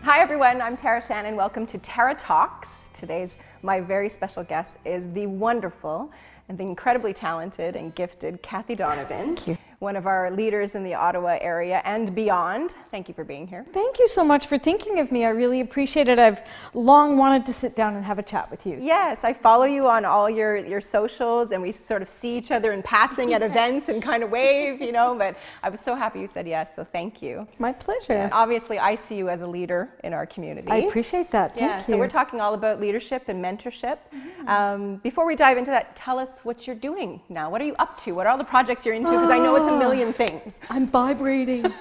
Hi everyone, I'm Tara Shannon. Welcome to Tara Talks. My very special guest is the wonderful and the incredibly talented and gifted Kathie Donovan. Thank you. One of our leaders in the Ottawa area and beyond. Thank you for being here. Thank you so much for thinking of me. I really appreciate it. I've long wanted to sit down and have a chat with you. Yes, I follow you on all your socials, and we sort of see each other in passing at events and kind of wave, you know, but I was so happy you said yes, so thank you. My pleasure. And obviously, I see you as a leader in our community. I appreciate that. Thank you. So we're talking all about leadership and mentorship. Before we dive into that, tell us what you're doing now. What are you up to? What are all the projects you're into? Because I know it's a million things. I'm vibrating.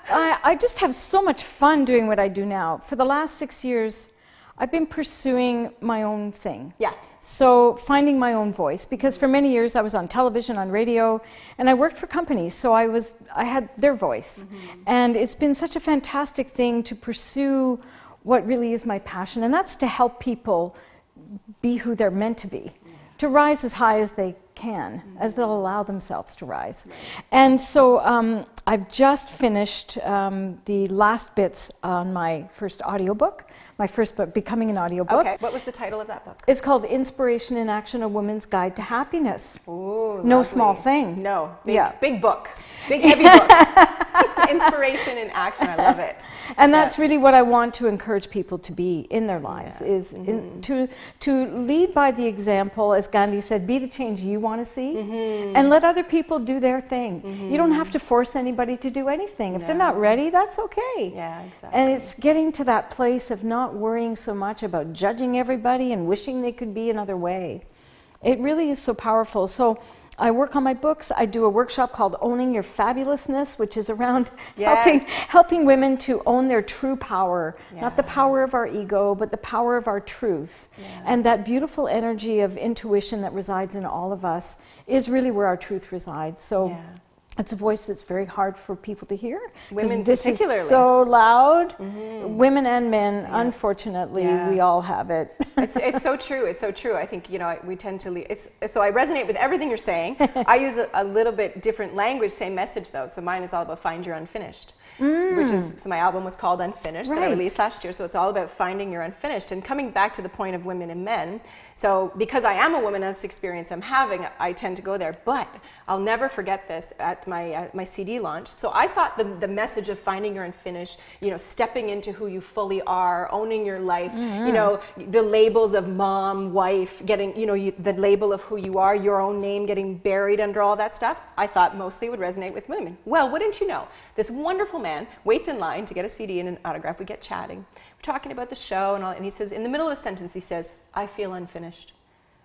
I just have so much fun doing what I do now. For the last 6 years, I've been pursuing my own thing. Yeah. So finding my own voice, because for many years I was on television, on radio, and I worked for companies, so I had their voice. And it's been such a fantastic thing to pursue what really is my passion, and that's to help people be who they're meant to be, to rise as high as they can, as they'll allow themselves to rise. And so I've just finished the last bits on my first audiobook, my first book, Becoming an Audiobook. Okay, what was the title of that book? It's called Inspiration in Action, A Woman's Guide to Happiness. Ooh, no lovely. Small thing. No, Yeah. big book, big heavy book. Inspiration in action, I love it. And that's really what I want to encourage people to be in their lives, is to lead by the example, as Gandhi said, be the change you want to see, and let other people do their thing. You don't have to force anybody to do anything. If they're not ready, that's okay. Yeah, exactly. And it's getting to that place of not worrying so much about judging everybody and wishing they could be another way. It really is so powerful. So I work on my books. I do a workshop called Owning Your Fabulousness, which is around helping women to own their true power, not the power of our ego, but the power of our truth. And that beautiful energy of intuition that resides in all of us is really where our truth resides. So it's a voice that's very hard for people to hear. Women this particularly. is so loud. Women and men, unfortunately, we all have it. It's so true. It's so true. I think, you know, we tend to so I resonate with everything you're saying. I use a little bit different language, same message though. So mine is all about find your unfinished. Which is, so my album was called Unfinished that I released last year, so it's all about finding your unfinished. And coming back to the point of women and men, so because I am a woman and this experience I'm having, I tend to go there, but I'll never forget this at my CD launch. So I thought the message of finding your unfinished, you know, stepping into who you fully are, owning your life, you know, the labels of mom, wife, getting, you know, the label of who you are, your own name getting buried under all that stuff, I thought mostly would resonate with women. Well, wouldn't you know, this wonderful man waits in line to get a CD and an autograph. We get chatting. We're talking about the show and all, and he says, in the middle of a sentence, he says, I feel unfinished.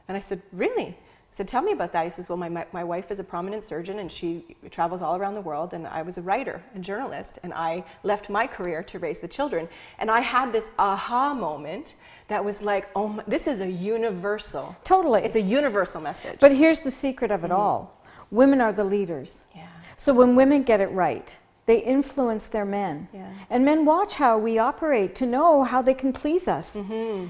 And I said, really? I said, tell me about that. He says, well, my wife is a prominent surgeon and she travels all around the world, and I was a writer and journalist, and I left my career to raise the children. And I had this aha moment that was like, oh, this is a universal. Totally. It's a universal message. But here's the secret of it all. Women are the leaders. So when women get it right, they influence their men. And men watch how we operate to know how they can please us.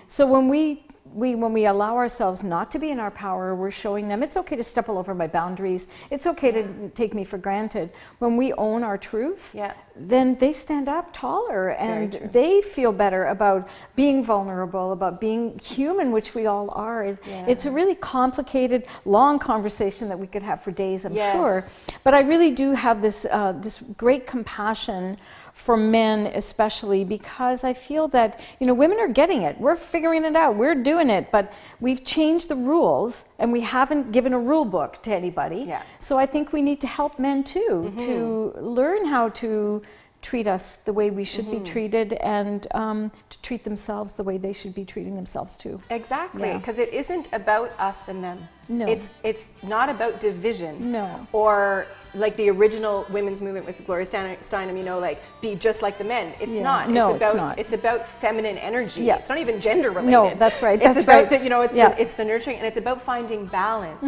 So when we allow ourselves not to be in our power, we're showing them it's okay to step all over my boundaries. It's okay to take me for granted. When we own our truth, then they stand up taller and they feel better about being vulnerable, about being human, which we all are. It's a really complicated, long conversation that we could have for days, I'm sure. But I really do have this, this great compassion for men, especially because I feel that, you know, women are getting it. We're figuring it out. We're doing it, but we've changed the rules and we haven't given a rule book to anybody. So I think we need to help men too, to learn how to treat us the way we should be treated, and to treat themselves the way they should be treating themselves too. Exactly, because it isn't about us and them. No. It's not about division. No. Or like the original women's movement with Gloria Steinem, you know, like be just like the men. It's not. No, it's not. It's about feminine energy. It's not even gender related. No, that's right. It's about the, you know, it's the nurturing, and it's about finding balance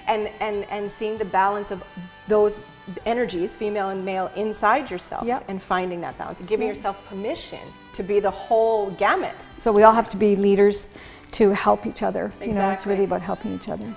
and seeing the balance of those energies, female and male, inside yourself, and finding that balance and giving yourself permission to be the whole gamut. So we all have to be leaders to help each other. You know, it's really about helping each other.